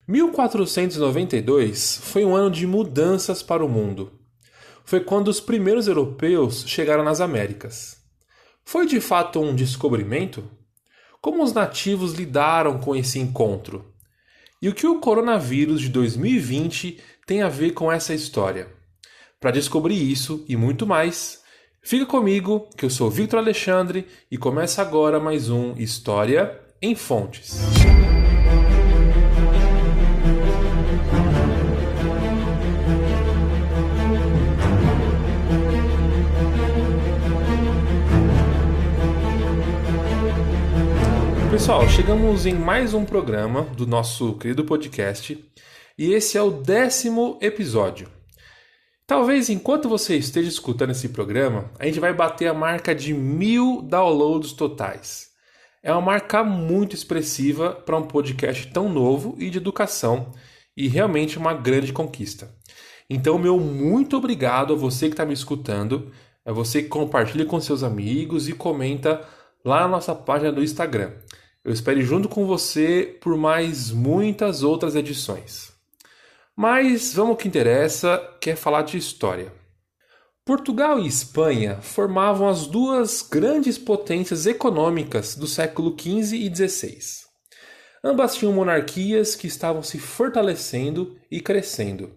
1492 foi um ano de mudanças para o mundo. Foi quando os primeiros europeus chegaram nas Américas. Foi de fato um descobrimento? Como os nativos lidaram com esse encontro? E o que o coronavírus de 2020 tem a ver com essa história? Para descobrir isso e muito mais, fica comigo, que eu sou Victor Alexandre e começa agora mais um História em Fontes. Pessoal, chegamos em mais um programa do nosso querido podcast e esse é o 10º episódio. Talvez enquanto você esteja escutando esse programa, a gente vai bater a marca de 1000 downloads totais. É uma marca muito expressiva para um podcast tão novo e de educação e realmente uma grande conquista. Então, meu muito obrigado a você que está me escutando, a você que compartilha com seus amigos e comenta lá na nossa página do Instagram. Eu espero ir junto com você por mais muitas outras edições. Mas vamos ao que interessa, que é falar de história. Portugal e Espanha formavam as duas grandes potências econômicas do século XV e XVI. Ambas tinham monarquias que estavam se fortalecendo e crescendo.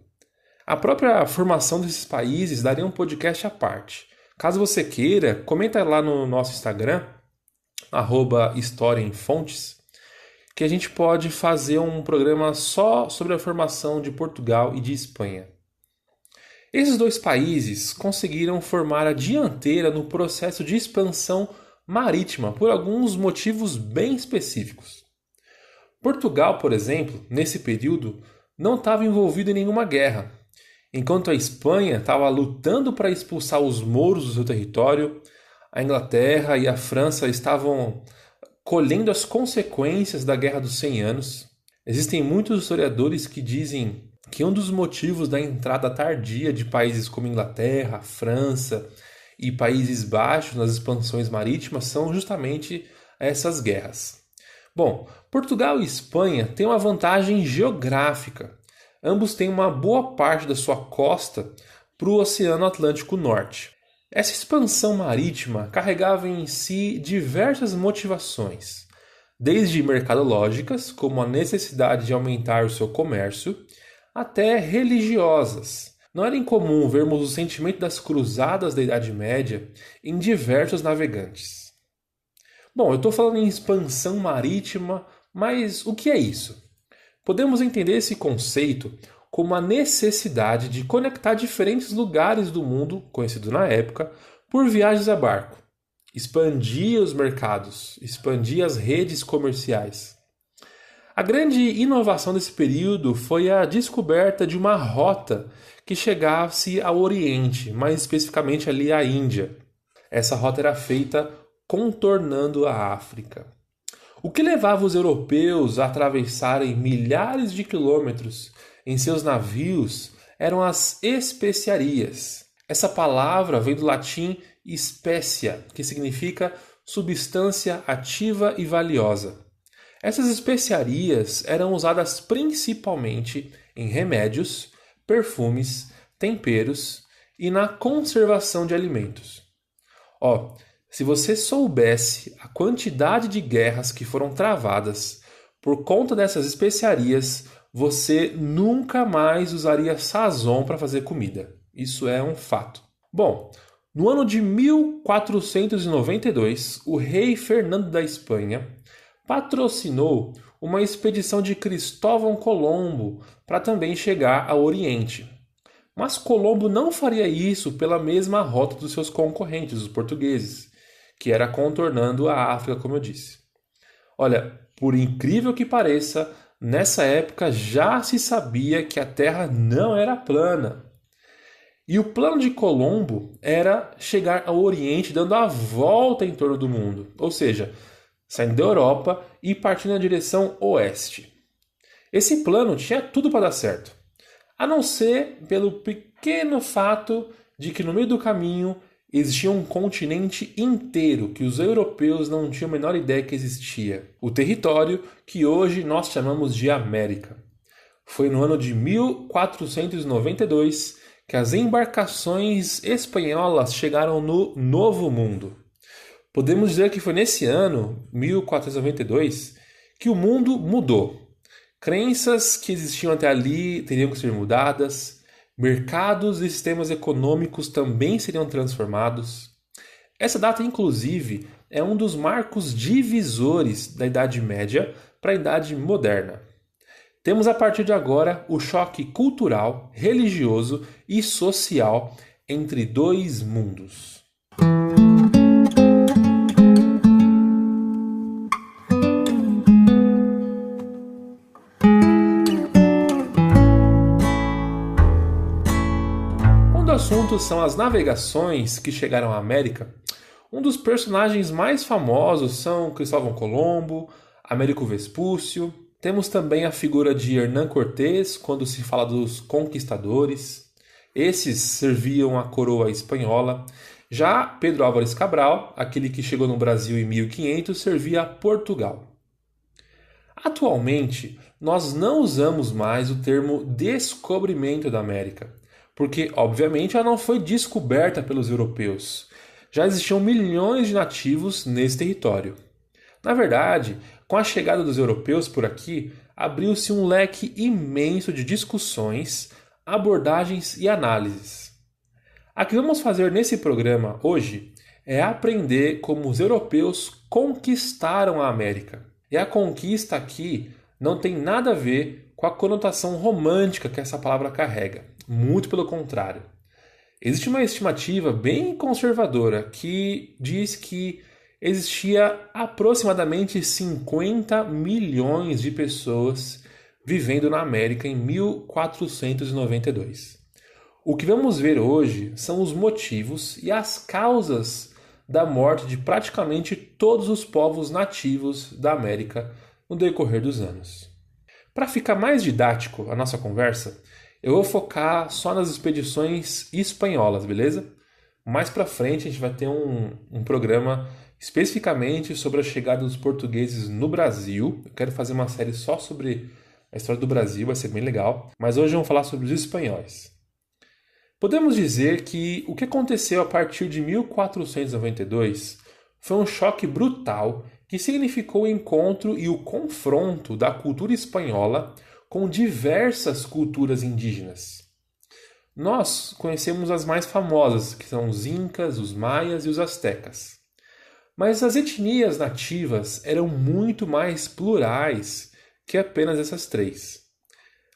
A própria formação desses países daria um podcast à parte. Caso você queira, comenta lá no nosso Instagram, @História em Fontes, que a gente pode fazer um programa só sobre a formação de Portugal e de Espanha. Esses dois países conseguiram formar a dianteira no processo de expansão marítima por alguns motivos bem específicos. Portugal, por exemplo, nesse período, não estava envolvido em nenhuma guerra, enquanto a Espanha estava lutando para expulsar os mouros do seu território. A Inglaterra e a França estavam colhendo as consequências da Guerra dos 100 Anos. Existem muitos historiadores que dizem que um dos motivos da entrada tardia de países como Inglaterra, França e Países Baixos nas expansões marítimas são justamente essas guerras. Bom, Portugal e Espanha têm uma vantagem geográfica. Ambos têm uma boa parte da sua costa para o Oceano Atlântico Norte. Essa expansão marítima carregava em si diversas motivações, desde mercadológicas, como a necessidade de aumentar o seu comércio, até religiosas. Não era incomum vermos o sentimento das cruzadas da Idade Média em diversos navegantes. Bom, eu estou falando em expansão marítima, mas o que é isso? Podemos entender esse conceito como a necessidade de conectar diferentes lugares do mundo, conhecido na época, por viagens a barco. Expandir os mercados, expandir as redes comerciais. A grande inovação desse período foi a descoberta de uma rota que chegasse ao Oriente, mais especificamente ali à Índia. Essa rota era feita contornando a África. O que levava os europeus a atravessarem milhares de quilômetros em seus navios eram as especiarias. Essa palavra vem do latim specia, que significa substância ativa e valiosa. Essas especiarias eram usadas principalmente em remédios, perfumes, temperos e na conservação de alimentos. Se você soubesse a quantidade de guerras que foram travadas por conta dessas especiarias, você nunca mais usaria sazon para fazer comida. Isso é um fato. Bom, no ano de 1492, o rei Fernando da Espanha patrocinou uma expedição de Cristóvão Colombo para também chegar ao Oriente. Mas Colombo não faria isso pela mesma rota dos seus concorrentes, os portugueses, que era contornando a África, como eu disse. Olha, por incrível que pareça, nessa época já se sabia que a Terra não era plana. E o plano de Colombo era chegar ao Oriente dando a volta em torno do mundo, ou seja, saindo da Europa e partindo na direção oeste. Esse plano tinha tudo para dar certo, a não ser pelo pequeno fato de que no meio do caminho existia um continente inteiro que os europeus não tinham a menor ideia que existia. O território que hoje nós chamamos de América. Foi no ano de 1492 que as embarcações espanholas chegaram no Novo Mundo. Podemos dizer que foi nesse ano, 1492, que o mundo mudou. Crenças que existiam até ali teriam que ser mudadas, mercados e sistemas econômicos também seriam transformados. Essa data, inclusive, é um dos marcos divisores da Idade Média para a Idade Moderna. Temos a partir de agora o choque cultural, religioso e social entre dois mundos. Quando o assunto são as navegações que chegaram à América, um dos personagens mais famosos são Cristóvão Colombo, Américo Vespúcio. Temos também a figura de Hernán Cortés, quando se fala dos conquistadores. Esses serviam a coroa espanhola. Já Pedro Álvares Cabral, aquele que chegou no Brasil em 1500, servia a Portugal. Atualmente, nós não usamos mais o termo descobrimento da América, porque, obviamente, ela não foi descoberta pelos europeus. Já existiam milhões de nativos nesse território. Na verdade, com a chegada dos europeus por aqui, abriu-se um leque imenso de discussões, abordagens e análises. O que vamos fazer nesse programa hoje é aprender como os europeus conquistaram a América. E a conquista aqui não tem nada a ver com a conotação romântica que essa palavra carrega. Muito pelo contrário. Existe uma estimativa bem conservadora que diz que existia aproximadamente 50 milhões de pessoas vivendo na América em 1492. O que vamos ver hoje são os motivos e as causas da morte de praticamente todos os povos nativos da América no decorrer dos anos. Para ficar mais didático a nossa conversa, eu vou focar só nas expedições espanholas, beleza? Mais para frente a gente vai ter um programa especificamente sobre a chegada dos portugueses no Brasil. Eu quero fazer uma série só sobre a história do Brasil, vai ser bem legal. Mas hoje vamos falar sobre os espanhóis. Podemos dizer que o que aconteceu a partir de 1492 foi um choque brutal que significou o encontro e o confronto da cultura espanhola com diversas culturas indígenas. Nós conhecemos as mais famosas, que são os incas, os maias e os astecas. Mas as etnias nativas eram muito mais plurais que apenas essas três.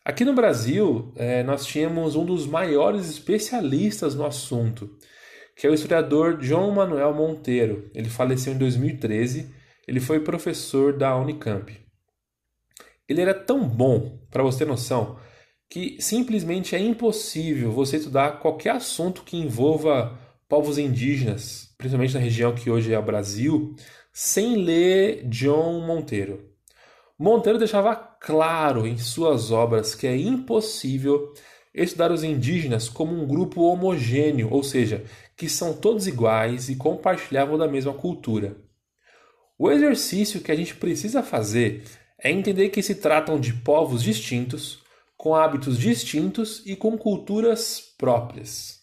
Aqui no Brasil, nós tínhamos um dos maiores especialistas no assunto, que é o historiador João Manuel Monteiro. Ele faleceu em 2013, ele foi professor da Unicamp. Ele era tão bom, para você ter noção, que simplesmente é impossível você estudar qualquer assunto que envolva povos indígenas, principalmente na região que hoje é o Brasil, sem ler João Monteiro. Monteiro deixava claro em suas obras que é impossível estudar os indígenas como um grupo homogêneo, ou seja, que são todos iguais e compartilhavam da mesma cultura. O exercício que a gente precisa fazer é entender que se tratam de povos distintos, com hábitos distintos e com culturas próprias.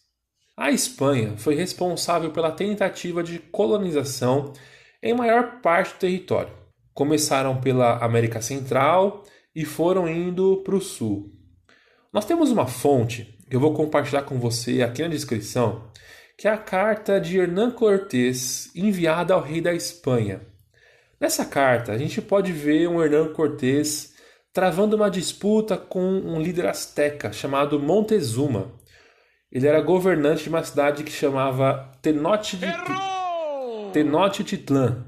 A Espanha foi responsável pela tentativa de colonização em maior parte do território. Começaram pela América Central e foram indo para o sul. Nós temos uma fonte que eu vou compartilhar com você aqui na descrição, que é a carta de Hernán Cortés enviada ao rei da Espanha. Nessa carta, a gente pode ver um Hernán Cortés travando uma disputa com um líder asteca chamado Montezuma. Ele era governante de uma cidade que chamava Tenochtitlan.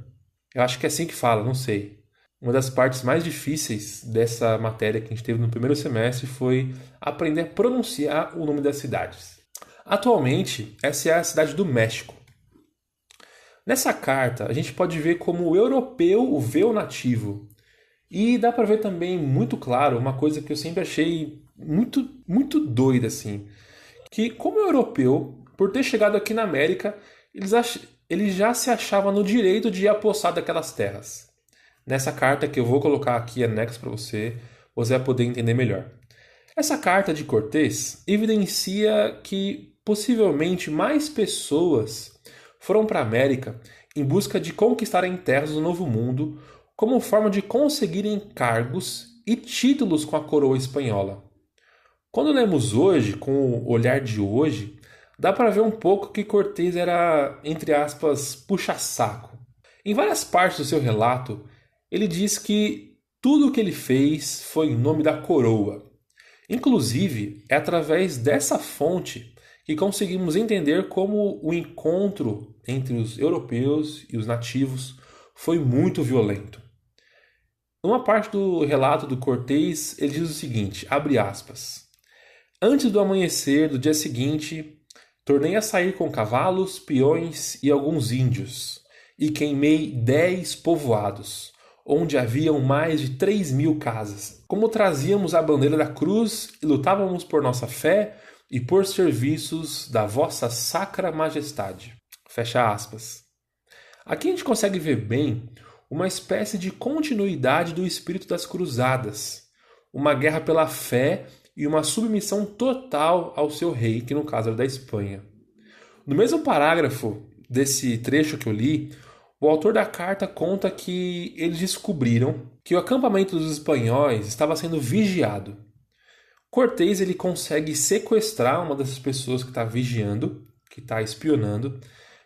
Eu acho que é assim que fala, não sei. Uma das partes mais difíceis dessa matéria que a gente teve no primeiro semestre foi aprender a pronunciar o nome das cidades. Atualmente, essa é a cidade do México. Nessa carta, a gente pode ver como o europeu vê o nativo. E dá para ver também muito claro uma coisa que eu sempre achei muito doida, assim. Que como europeu, por ter chegado aqui na América, eles já se achavam no direito de apossar daquelas terras. Nessa carta que eu vou colocar aqui anexo para você, você vai poder entender melhor. Essa carta de Cortés evidencia que possivelmente mais pessoas foram para a América em busca de conquistarem terras do Novo Mundo como forma de conseguirem cargos e títulos com a coroa espanhola. Quando lemos hoje, com o olhar de hoje, dá para ver um pouco que Cortés era, entre aspas, puxa-saco. Em várias partes do seu relato, ele diz que tudo o que ele fez foi em nome da coroa. Inclusive, é através dessa fonte que conseguimos entender como o encontro entre os europeus e os nativos foi muito violento. Numa parte do relato do Cortés, ele diz o seguinte, abre aspas, antes do amanhecer do dia seguinte, tornei a sair com cavalos, peões e alguns índios, e queimei 10 povoados, onde haviam mais de 3.000 casas. Como trazíamos a bandeira da cruz e lutávamos por nossa fé e por serviços da vossa sacra majestade. Fecha aspas. Aqui a gente consegue ver bem uma espécie de continuidade do espírito das cruzadas, uma guerra pela fé e uma submissão total ao seu rei, que no caso era da Espanha. No mesmo parágrafo desse trecho que eu li, o autor da carta conta que eles descobriram que o acampamento dos espanhóis estava sendo vigiado. Cortés ele consegue sequestrar uma dessas pessoas que está vigiando, que está espionando,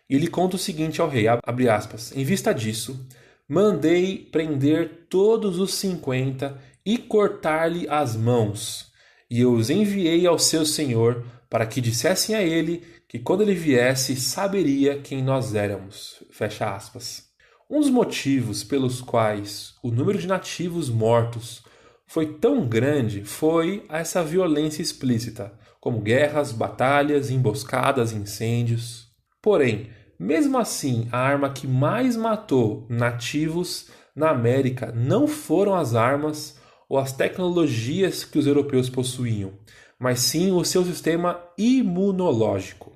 e ele conta o seguinte ao rei, abre aspas, em vista disso, mandei prender todos os 50 e cortar-lhe as mãos, e eu os enviei ao seu senhor para que dissessem a ele que quando ele viesse saberia quem nós éramos. Fecha aspas. Um dos motivos pelos quais o número de nativos mortos foi tão grande foi essa violência explícita, como guerras, batalhas, emboscadas, incêndios. Porém, mesmo assim, a arma que mais matou nativos na América não foram as armas ou as tecnologias que os europeus possuíam, mas sim o seu sistema imunológico.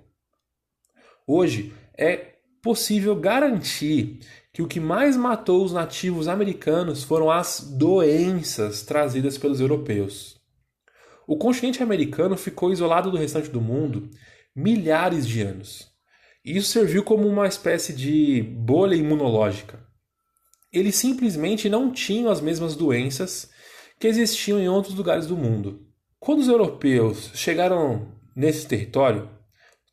Hoje, é possível garantir que o que mais matou os nativos americanos foram as doenças trazidas pelos europeus. O continente americano ficou isolado do restante do mundo milhares de anos. E isso serviu como uma espécie de bolha imunológica. Eles simplesmente não tinham as mesmas doenças que existiam em outros lugares do mundo. Quando os europeus chegaram nesse território,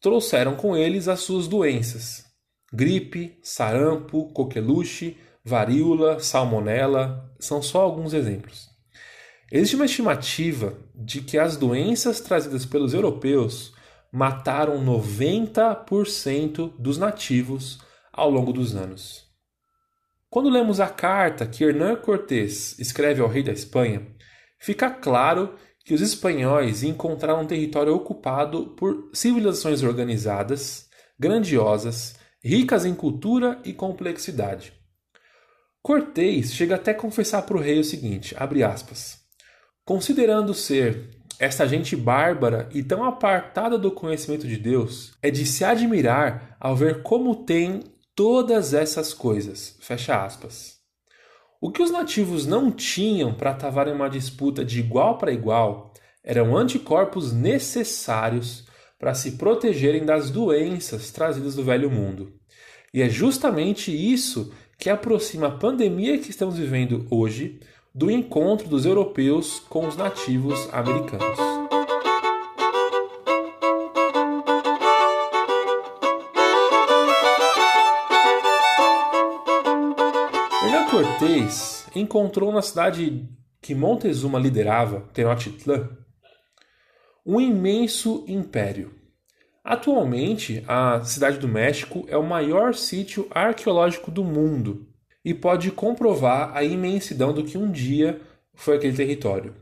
trouxeram com eles as suas doenças. Gripe, sarampo, coqueluche, varíola, salmonela, são só alguns exemplos. Existe uma estimativa de que as doenças trazidas pelos europeus mataram 90% dos nativos ao longo dos anos. Quando lemos a carta que Hernán Cortés escreve ao rei da Espanha, fica claro que os espanhóis encontraram um território ocupado por civilizações organizadas, grandiosas, ricas em cultura e complexidade. Cortés chega até a confessar para o rei o seguinte, abre aspas, considerando ser esta gente bárbara e tão apartada do conhecimento de Deus, é de se admirar ao ver como tem todas essas coisas, fecha aspas. O que os nativos não tinham para travar em uma disputa de igual para igual eram anticorpos necessários para se protegerem das doenças trazidas do velho mundo. E é justamente isso que aproxima a pandemia que estamos vivendo hoje do encontro dos europeus com os nativos americanos. Hernán Cortés encontrou na cidade que Montezuma liderava, Tenochtitlan, um imenso império. Atualmente, a Cidade do México é o maior sítio arqueológico do mundo e pode comprovar a imensidão do que um dia foi aquele território.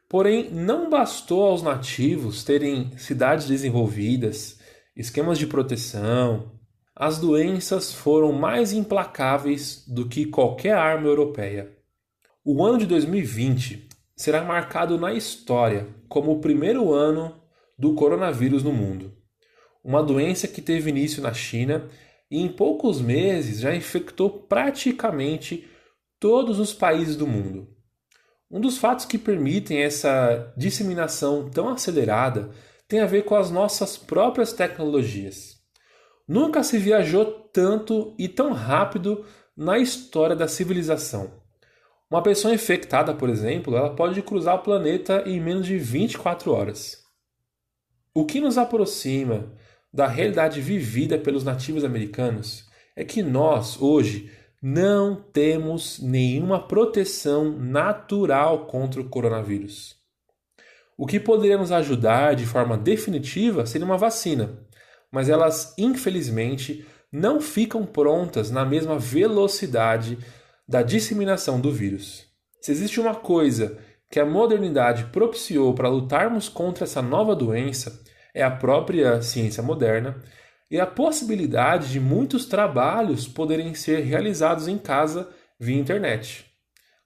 Porém, não bastou aos nativos terem cidades desenvolvidas, esquemas de proteção. As doenças foram mais implacáveis do que qualquer arma europeia. O ano de 2020 será marcado na história como o primeiro ano do coronavírus no mundo. Uma doença que teve início na China e em poucos meses já infectou praticamente todos os países do mundo. Um dos fatos que permitem essa disseminação tão acelerada tem a ver com as nossas próprias tecnologias. Nunca se viajou tanto e tão rápido na história da civilização. Uma pessoa infectada, por exemplo, ela pode cruzar o planeta em menos de 24 horas. O que nos aproxima da realidade vivida pelos nativos americanos é que nós, hoje, não temos nenhuma proteção natural contra o coronavírus. O que poderia nos ajudar de forma definitiva seria uma vacina, mas elas, infelizmente, não ficam prontas na mesma velocidade da disseminação do vírus. Se existe uma coisa que a modernidade propiciou para lutarmos contra essa nova doença, é a própria ciência moderna e a possibilidade de muitos trabalhos poderem ser realizados em casa via internet.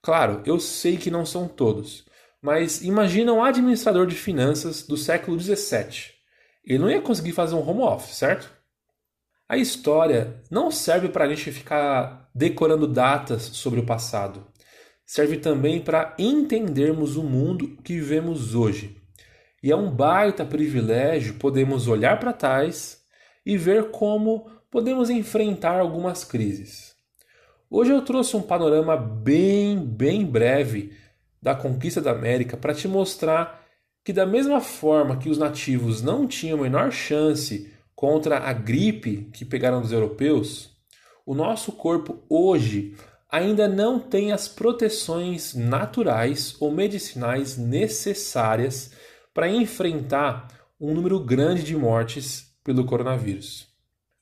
Claro, eu sei que não são todos, mas imagina um administrador de finanças do século XVII. Ele não ia conseguir fazer um home office, certo? A história não serve para a gente ficar decorando datas sobre o passado. Serve também para entendermos o mundo que vivemos hoje. E é um baita privilégio podermos olhar para trás e ver como podemos enfrentar algumas crises. Hoje eu trouxe um panorama bem breve da conquista da América para te mostrar que da mesma forma que os nativos não tinham a menor chance contra a gripe que pegaram dos europeus, o nosso corpo hoje ainda não tem as proteções naturais ou medicinais necessárias para enfrentar um número grande de mortes pelo coronavírus.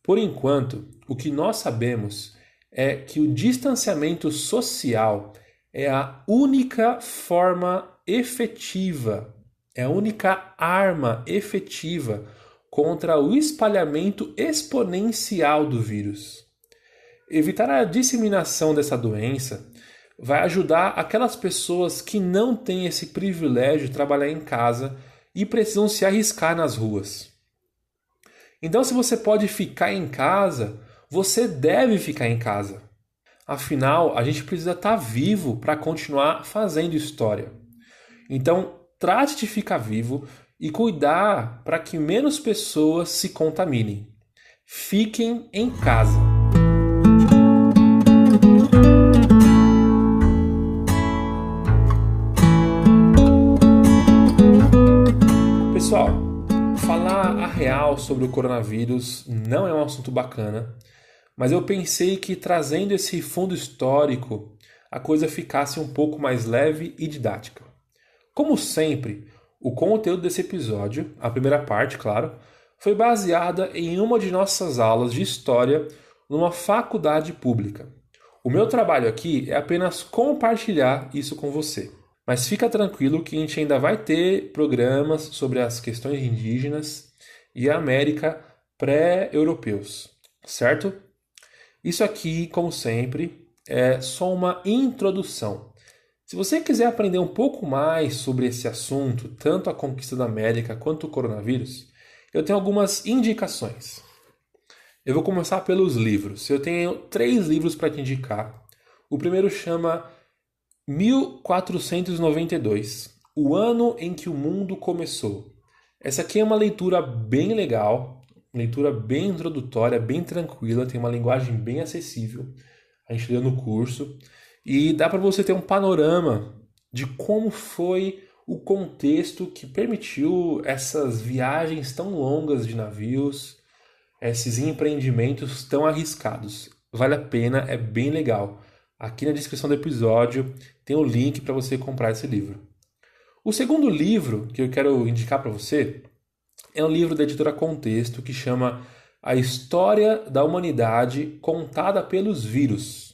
Por enquanto, o que nós sabemos é que o distanciamento social é a única forma efetiva, é a única arma efetiva contra o espalhamento exponencial do vírus. Evitar a disseminação dessa doença vai ajudar aquelas pessoas que não têm esse privilégio de trabalhar em casa e precisam se arriscar nas ruas. Então, se você pode ficar em casa, você deve ficar em casa. Afinal, a gente precisa estar vivo para continuar fazendo história. Então, trate de ficar vivo e cuidar para que menos pessoas se contaminem. Fiquem em casa. Pessoal, falar a real sobre o coronavírus não é um assunto bacana, mas eu pensei que trazendo esse fundo histórico, a coisa ficasse um pouco mais leve e didática. Como sempre, o conteúdo desse episódio, a primeira parte, claro, foi baseada em uma de nossas aulas de história numa faculdade pública. O meu trabalho aqui é apenas compartilhar isso com você. Mas fica tranquilo que a gente ainda vai ter programas sobre as questões indígenas e a América pré-europeus, certo? Isso aqui, como sempre, é só uma introdução. Se você quiser aprender um pouco mais sobre esse assunto, tanto a conquista da América quanto o coronavírus, eu tenho algumas indicações. Eu vou começar pelos livros. Eu tenho 3 livros para te indicar. O primeiro chama 1492, o ano em que o mundo começou. Essa aqui é uma leitura bem legal, uma leitura bem introdutória, bem tranquila, tem uma linguagem bem acessível. A gente lê no curso. E dá para você ter um panorama de como foi o contexto que permitiu essas viagens tão longas de navios, esses empreendimentos tão arriscados. Vale a pena, é bem legal. Aqui na descrição do episódio tem o link para você comprar esse livro. O segundo livro que eu quero indicar para você é um livro da editora Contexto que chama A História da Humanidade Contada pelos Vírus.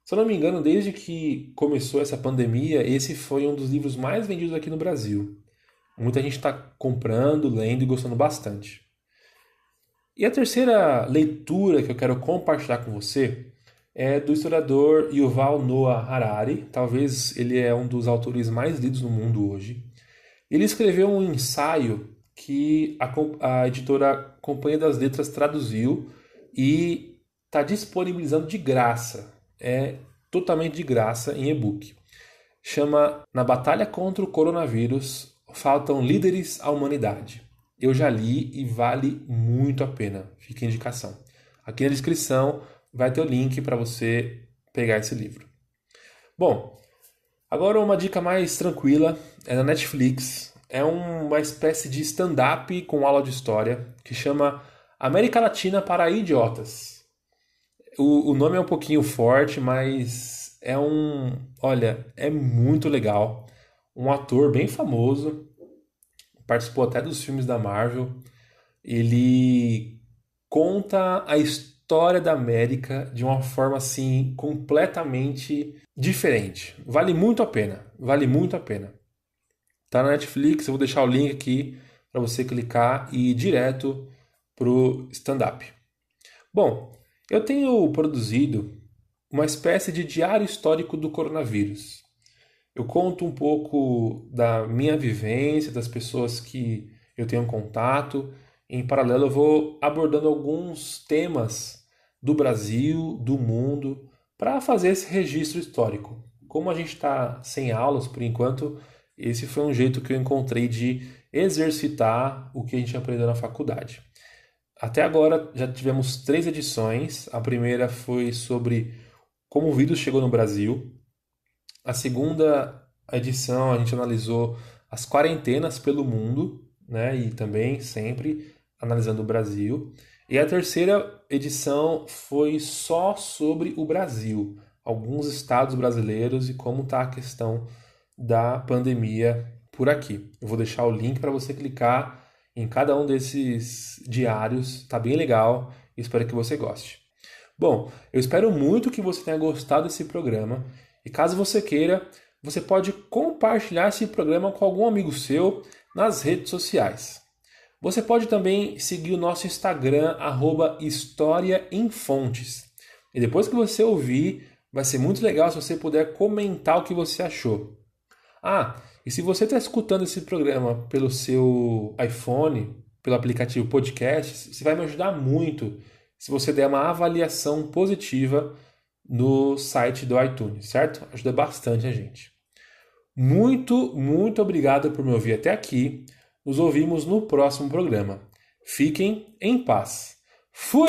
Se eu não me engano, desde que começou essa pandemia, esse foi um dos livros mais vendidos aqui no Brasil. Muita gente está comprando, lendo e gostando bastante. E a terceira leitura que eu quero compartilhar com você é do historiador Yuval Noah Harari. Talvez ele é um dos autores mais lidos no mundo hoje. Ele escreveu um ensaio que a editora Companhia das Letras traduziu e está disponibilizando de graça. É totalmente de graça em e-book. chama Na Batalha contra o Coronavírus, Faltam Líderes à Humanidade. Eu já li e vale muito a pena. Fica a indicação. Aqui na descrição vai ter o link para você pegar esse livro. Bom, agora uma dica mais tranquila é na Netflix. É uma espécie de stand-up com aula de história que chama América Latina para Idiotas. O nome é um pouquinho forte, mas olha, é muito legal. Um ator bem famoso, participou até dos filmes da Marvel. Ele conta a história da América de uma forma assim completamente diferente. Vale muito a pena, vale muito a pena. Tá na Netflix, eu vou deixar o link aqui para você clicar e ir direto pro stand-up. Bom, eu tenho produzido uma espécie de diário histórico do coronavírus. Eu conto um pouco da minha vivência, das pessoas que eu tenho contato. Em paralelo, eu vou abordando alguns temas do Brasil, do mundo, para fazer esse registro histórico. Como a gente está sem aulas por enquanto, esse foi um jeito que eu encontrei de exercitar o que a gente aprendeu na faculdade. Até agora já tivemos 3 edições. A primeira foi sobre como o vírus chegou no Brasil. A segunda edição a gente analisou as quarentenas pelo mundo, né? E também sempre analisando o Brasil. E a terceira edição foi só sobre o Brasil, alguns estados brasileiros e como está a questão da pandemia por aqui. Eu vou deixar o link para você clicar em cada um desses diários, tá bem legal e espero que você goste. Bom, eu espero muito que você tenha gostado desse programa e caso você queira, você pode compartilhar esse programa com algum amigo seu nas redes sociais. Você pode também seguir o nosso Instagram, @historiaemfontes. E depois que você ouvir, vai ser muito legal se você puder comentar o que você achou. E se você está escutando esse programa pelo seu iPhone, pelo aplicativo Podcast, você vai me ajudar muito se você der uma avaliação positiva no site do iTunes, certo? Ajuda bastante a gente. Muito, muito obrigado por me ouvir até aqui. Nos ouvimos no próximo programa. Fiquem em paz. Fui!